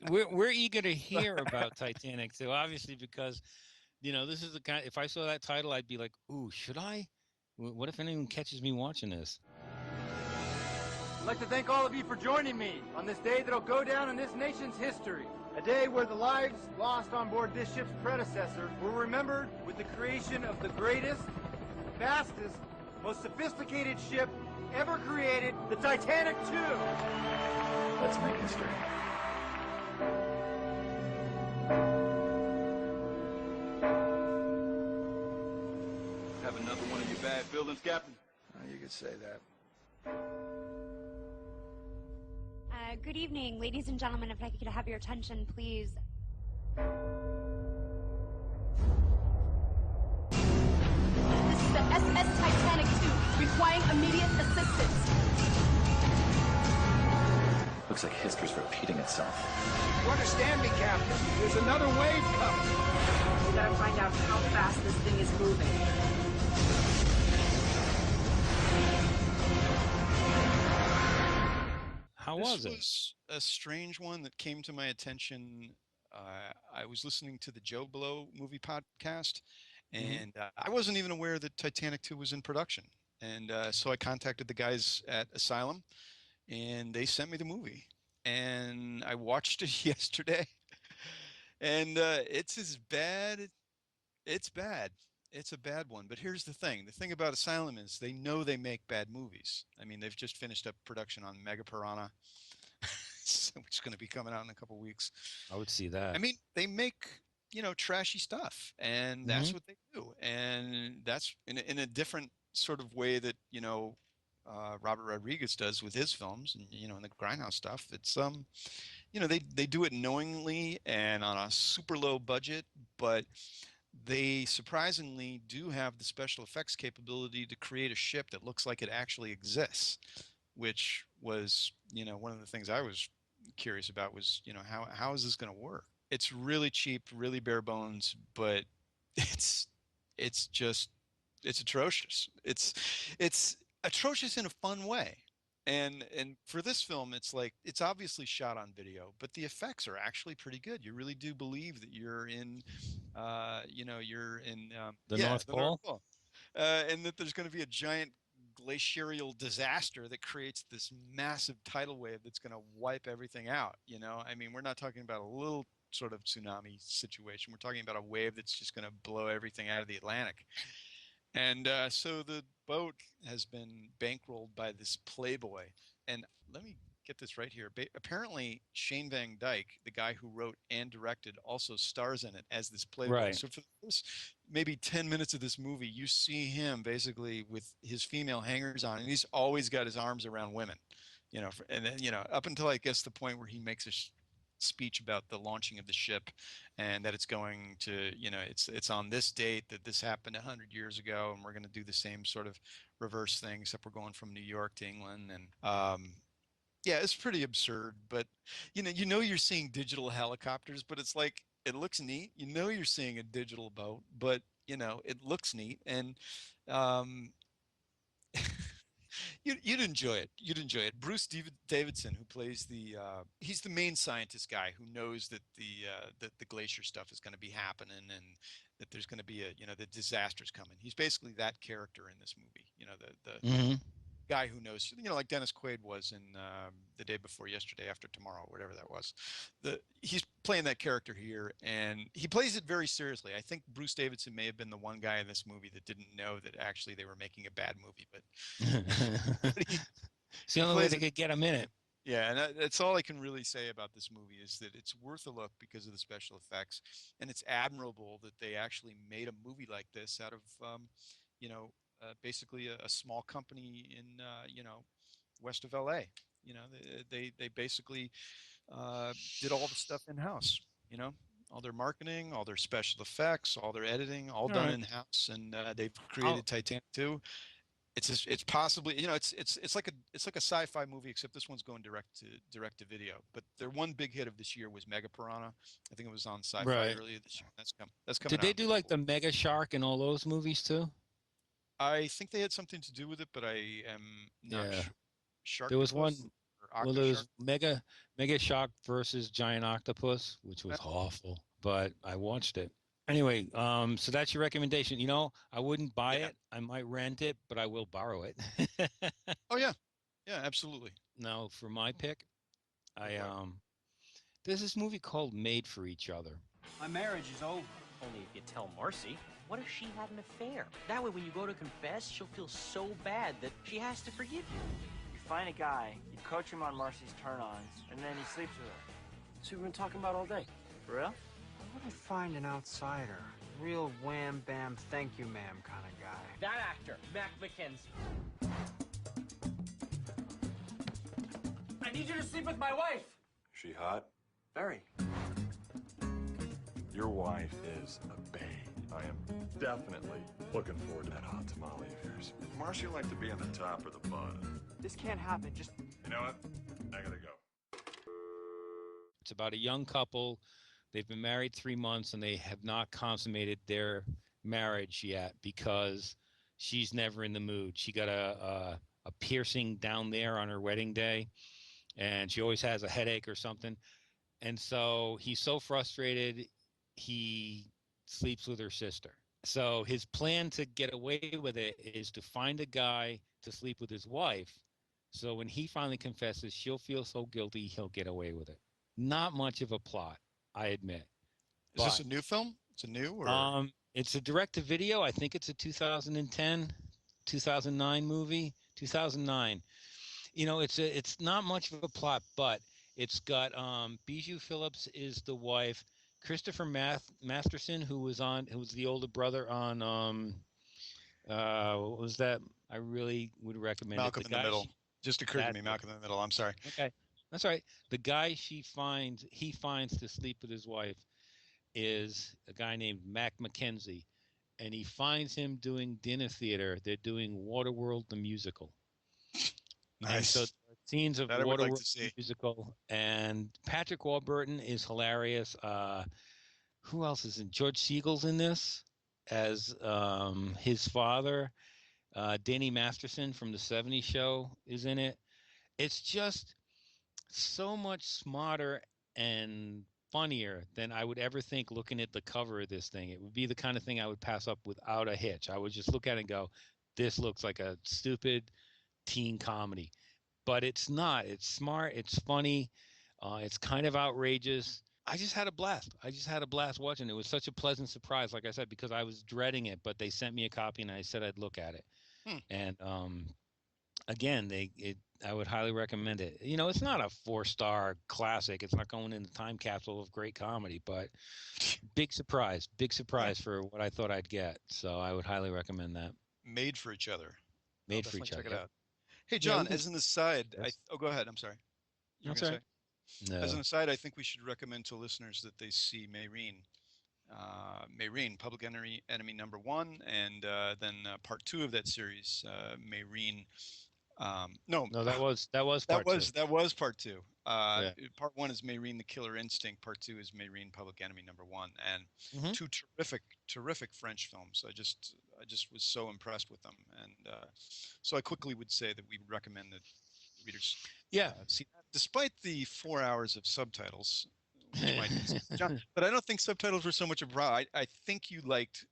We're eager to hear about Titanic too, obviously, because this is the kind. If I saw that title, I'd be like, "Ooh, should I? What if anyone catches me watching this?" I'd like to thank all of you for joining me on this day that'll go down in this nation's history. A day where the lives lost on board this ship's predecessor were remembered with the creation of the greatest, fastest, most sophisticated ship ever created, the Titanic II. Let's make history. Have another one of your bad feelings, Captain? You could say that. Good evening, ladies and gentlemen. If I could have your attention, please. This is the SS Titanic II, requiring immediate assistance. Looks like history's repeating itself. You understand me, Captain? There's another wave coming. We gotta find out how fast this thing is moving. How was it? This was a strange one that came to my attention. I was listening to the Joe Blow movie podcast, and I wasn't even aware that Titanic 2 was in production. And so I contacted the guys at Asylum, and they sent me the movie. And I watched it yesterday, and it's as bad. It's bad. It's a bad one. But here's the thing. The thing about Asylum is they know they make bad movies. I mean, they've just finished up production on Mega Piranha, which is going to be coming out in a couple weeks. I would see that. I mean, they make, trashy stuff, and that's what they do. And that's in a different sort of way that, Robert Rodriguez does with his films and, in the Grindhouse stuff. It's, they do it knowingly and on a super low budget, but they surprisingly do have the special effects capability to create a ship that looks like it actually exists, which was, one of the things I was curious about was, how is this going to work? It's really cheap, really bare bones, but it's atrocious. It's atrocious in a fun way. And for this film, it's like it's obviously shot on video, but the effects are actually pretty good. You really do believe that you're in, you're in the North Pole, and that there's going to be a giant glacial disaster that creates this massive tidal wave that's going to wipe everything out. I mean, we're not talking about a little sort of tsunami situation. We're talking about a wave that's just going to blow everything out of the Atlantic. And so the boat has been bankrolled by this playboy. And let me get this right here. Apparently, Shane Van Dyke, the guy who wrote and directed, also stars in it as this playboy. Right. So for the first maybe 10 minutes of this movie, you see him basically with his female hangers on, and he's always got his arms around women. And then, up until I guess the point where he makes a speech about the launching of the ship and that it's going to, it's on this date that this happened 100 years ago, and we're going to do the same sort of reverse thing, except we're going from New York to England. And yeah, it's pretty absurd, but you're seeing digital helicopters, but it's like it looks neat. You're seeing a digital boat, but it looks neat. And you'd enjoy it. You'd enjoy it. Bruce Davidson, who plays he's the main scientist guy who knows that the glacier stuff is going to be happening and that there's going to be the disaster's coming. He's basically that character in this movie. The guy who knows, like Dennis Quaid was in The Day Before Yesterday, After Tomorrow, whatever that was. He's playing that character here, and he plays it very seriously. I think Bruce Davidson may have been the one guy in this movie that didn't know that actually they were making a bad movie, but it's the only way they could get him in it. Yeah, and that's all I can really say about this movie is that it's worth a look because of the special effects, and it's admirable that they actually made a movie like this out of, basically a small company in west of LA. They basically did all the stuff in house. All their marketing, all their special effects, all their editing, all All done right. in house, and they've I'll, created Titanic 2. It's possibly it's like a sci-fi movie, except this one's going direct to video. But their one big hit of this year was Mega Piranha. I think it was on Sci-Fi right. earlier this year. That's coming Did out they in do like April. the Mega Shark and all those movies too? I think they had something to do with it, but I am not Yeah. sure. There was Sharktopus one. or Well, there Octoshark? was Mega Shark versus Giant Octopus, which was awful, but I watched it. Anyway, so that's your recommendation. I wouldn't buy Yeah. it. I might rent it, but I will borrow it. Oh yeah. Yeah, absolutely. Now, for my pick, Go I for it. there's this movie called Made for Each Other. My marriage is over. Only if you tell Marcy. What if she had an affair? That way when you go to confess, she'll feel so bad that she has to forgive you. You find a guy, you coach him on Marcy's turn-ons, and then he sleeps with her. That's what we've been talking about all day. For real? I wouldn't find an outsider. Real wham bam thank you ma'am kind of guy. That actor, Mac McKenzie. I need you to sleep with my wife. She hot? Very. Your wife is a babe. I am definitely looking forward to that hot tamale of yours. Marcia like to be on the top or the bottom. This can't happen. Just You know what? I gotta go. It's about a young couple. They've been married 3 months and they have not consummated their marriage yet because she's never in the mood. She got a piercing down there on her wedding day, and she always has a headache or something. And so he's so frustrated, he sleeps with her sister. So his plan to get away with it is to find a guy to sleep with his wife. So when he finally confesses, she'll feel so guilty, he'll get away with it. Not much of a plot, I admit. Is this a new film? It's a new or It's a direct-to-video. I think it's a 2010, 2009 movie. 2009. It's not much of a plot, but it's got Bijou Phillips is the wife, Christopher Masterson, who was the older brother on what was that? I really would recommend Malcolm it. in the Middle? Just occurred to me, Malcolm in the Middle. I'm sorry. Okay, that's all right. The guy he finds to sleep with his wife is a guy named Mac McKenzie, and he finds him doing dinner theater. They're doing Waterworld the musical. Nice. And so scenes of That I would like Waterworld to see. musical, and Patrick Warburton is hilarious. Who else is in? George Siegel's in this as his father. Danny Masterson from the '70s Show is in it. It's just so much smarter and funnier than I would ever think looking at the cover of this thing. It would be the kind of thing I would pass up without a hitch. I would just look at it and go, this looks like a stupid teen comedy. But it's not. It's smart. It's funny. It's kind of outrageous. I just had a blast. I just had a blast watching it. It was such a pleasant surprise, like I said, because I was dreading it, but they sent me a copy and I said I'd look at it. And again, I would highly recommend it. It's not a 4-star classic. It's not going in the time capsule of great comedy, but big surprise for what I thought I'd get. So I would highly recommend that. Made for Each Other. Made for Each Other. Check it out. Hey, Yeah, John, as an aside, go ahead. I'm sorry. You were That's gonna all right. say? No. As an aside, I think we should recommend to listeners that they see Mayreen. Mayreen, Public Enemy #1, and then part 2 of that series, Mayreen. No, that was part 2. That was part 2. Yeah. Part 1 is Mayreen: The Killer Instinct. Part 2 is Mayreen: Public Enemy #1, and two terrific French films. I just was so impressed with them, and so I quickly would say that we recommend that readers see that, despite the 4 hours of subtitles. Which might, John, but I don't think subtitles were so much a problem. I think you liked,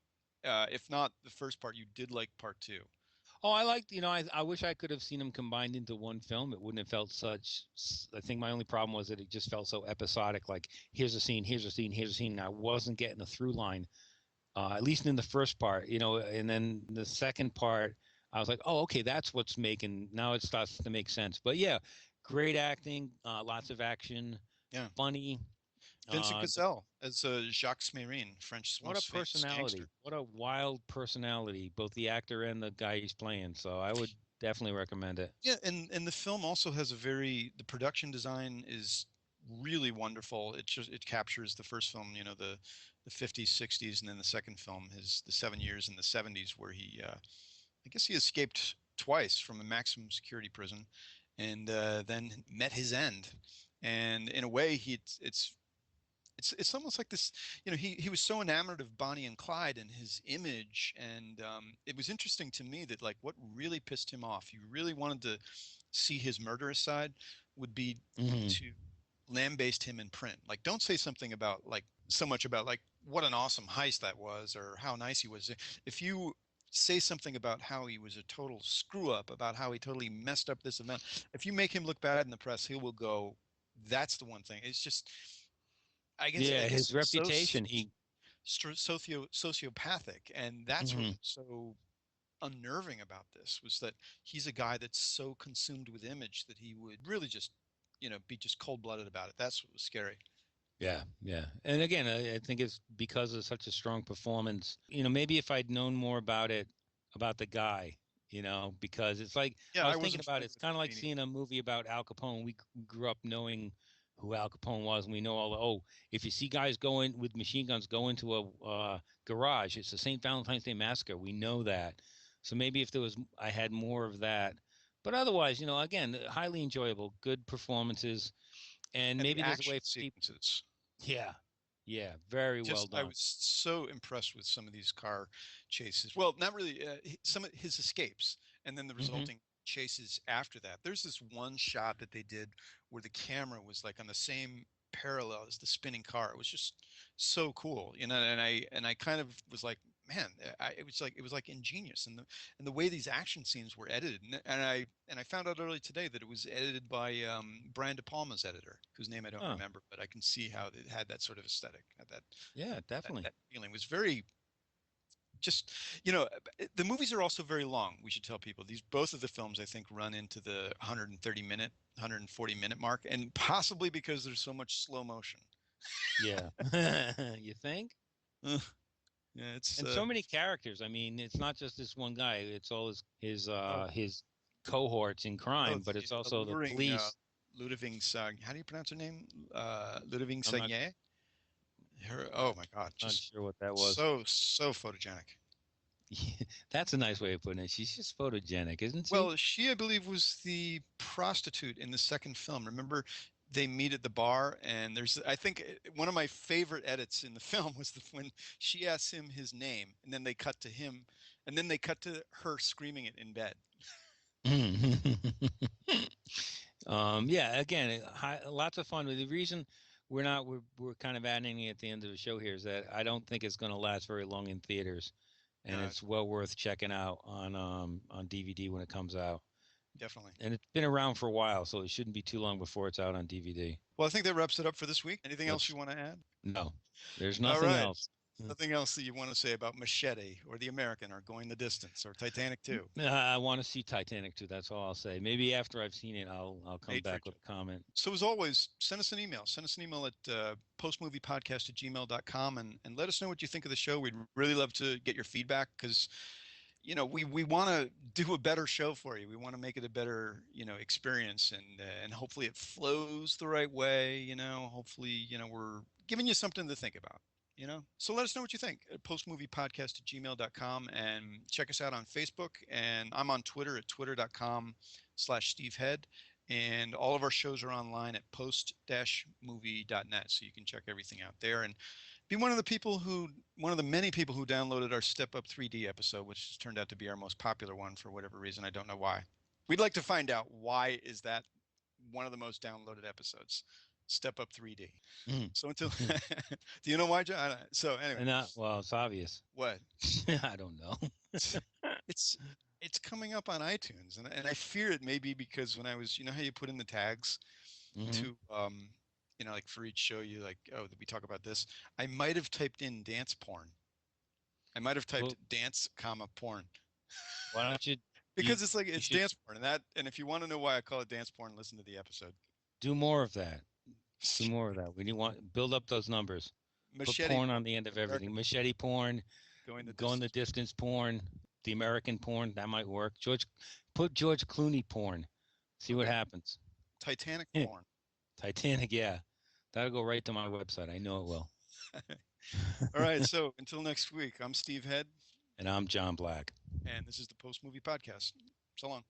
if not the first part, you did like part 2. Oh, I liked, I wish I could have seen them combined into one film. It wouldn't have felt such, I think my only problem was that it just felt so episodic, like here's a scene, here's a scene, here's a scene. And I wasn't getting a through line, at least in the first part, and then the second part, I was like, oh, okay, that's what's now it starts to make sense. But yeah, great acting, lots of action, funny. Vincent Uh, Cassel as Jacques Smerin, French's what a most famous gangster. personality! What a wild personality, both the actor and the guy he's playing. So I would definitely recommend it. Yeah, and the film also has the production design is really wonderful. It captures the first film, the 50s, 60s, and then the second film is the 7 years in the 70s where he I guess he escaped twice from a maximum security prison, and then met his end. And in a way, it's almost like this. He was so enamored of Bonnie and Clyde and his image, and it was interesting to me that like what really pissed him off. He really wanted to see his murderous side would be Mhm. to lambaste him in print. Like, don't say something about like so much about like what an awesome heist that was or how nice he was. If you say something about how he was a total screw up, about how he totally messed up this event, if you make him look bad in the press, he will go, that's the one thing. It's just, I Yeah, guess his he was so reputation. He. sociopathic, and that's what Mhm. was so unnerving about this was that he's a guy that's so consumed with image that he would really just be just cold-blooded about it. That's what was scary. Yeah, yeah. And again, I think it's because of such a strong performance. Maybe if I'd known more about it, about the guy, because it's like Yeah, I I was thinking wasn't about it. familiar It's with kind of like me seeing a movie about Al Capone. We grew up knowing who Al Capone was, and we know all the, if you see guys going with machine guns go into a garage, it's the St. Valentine's Day Massacre. We know that. So maybe if I had more of that. But otherwise, again, highly enjoyable, good performances, and and the maybe there's a action way for people. sequences. Yeah. Yeah. Very well Just I done. was so impressed with some of these car chases. Well, not really. Some of his escapes, and then the Hmm. resulting chases after that. There's this one shot that they did where the camera was like on the same parallel as the spinning car. It was just so cool, and I kind of was like, man, it was like ingenious, and the way these action scenes were edited, and I found out early today that it was edited by Brian De Palma's editor, whose name I don't Oh, remember, but I can see how it had that sort of aesthetic, had that yeah, definitely. that feeling. It was very just the movies are also very long. We should tell people these both of the films I think run into the 130-minute, 140-minute mark, and possibly because there's so much slow motion. Yeah. You think? Ugh, yeah, it's And so many characters. I mean, it's not just this one guy. It's all oh his cohorts in oh crime, but the it's also the alluring police. Ludwig Sag. How do you pronounce her name? Ludwig I'm not Sagnier. Her, oh my God, not just sure what that was. so photogenic. That's a nice way of putting it. She's just photogenic, isn't she? Well, she, I believe, was the prostitute in the second film. Remember, they meet at the bar, and I think one of my favorite edits in the film was when she asks him his name, and then they cut to him, and then they cut to her screaming it in bed. Yeah, again, lots of fun. The reason we're kind of adding it at the end of the show here is that I don't think it's going to last very long in theaters, and No, it's well worth checking out on DVD when it comes out. definitely. And it's been around for a while, so it shouldn't be too long before it's out on DVD. Well, I think that wraps it up for this week. Anything else you Let's want to add? No, there's All nothing right. else. Nothing else that you want to say about Machete or The American or Going the Distance or Titanic 2? I want to see Titanic too. That's all I'll say. Maybe after I've seen it, I'll come Made for back with a comment. So as always, send us an email. Send us an email at postmoviepodcast@gmail.com and let us know what you think of the show. We'd really love to get your feedback because, we want to do a better show for you. We want to make it a better, experience and hopefully it flows the right way. Hopefully, we're giving you something to think about. So let us know what you think at postmoviepodcast@gmail.com and check us out on Facebook. And I'm on Twitter at twitter.com/stevehead. And all of our shows are online at post-movie.net. So you can check everything out there and be one of the many people who downloaded our Step Up 3D episode, which has turned out to be our most popular one for whatever reason. I don't know why. We'd like to find out why is that one of the most downloaded episodes. Step Up 3D. So until, do you know why, John? So anyway, Well, it's obvious. what? I don't know. it's it's coming up on iTunes, and I fear it may be because when I was, how you put in the tags to like for each show you like, oh, we talk about this. I might have typed in dance porn. I might have typed dance comma porn. Why don't you? Because it's like it's should dance porn, and if you want to know why I call it dance porn, listen to the episode. do more of that. Do more of that. We want build up those numbers. Machete. Put porn on the end of everything. Machete porn, Going the distance porn, the American porn. That might work. Put George Clooney porn. See what happens. Titanic porn. Titanic, yeah. That'll go right to my website. I know it will. All right. So until next week, I'm Steve Head. And I'm John Black. And this is the Post Movie Podcast. So long.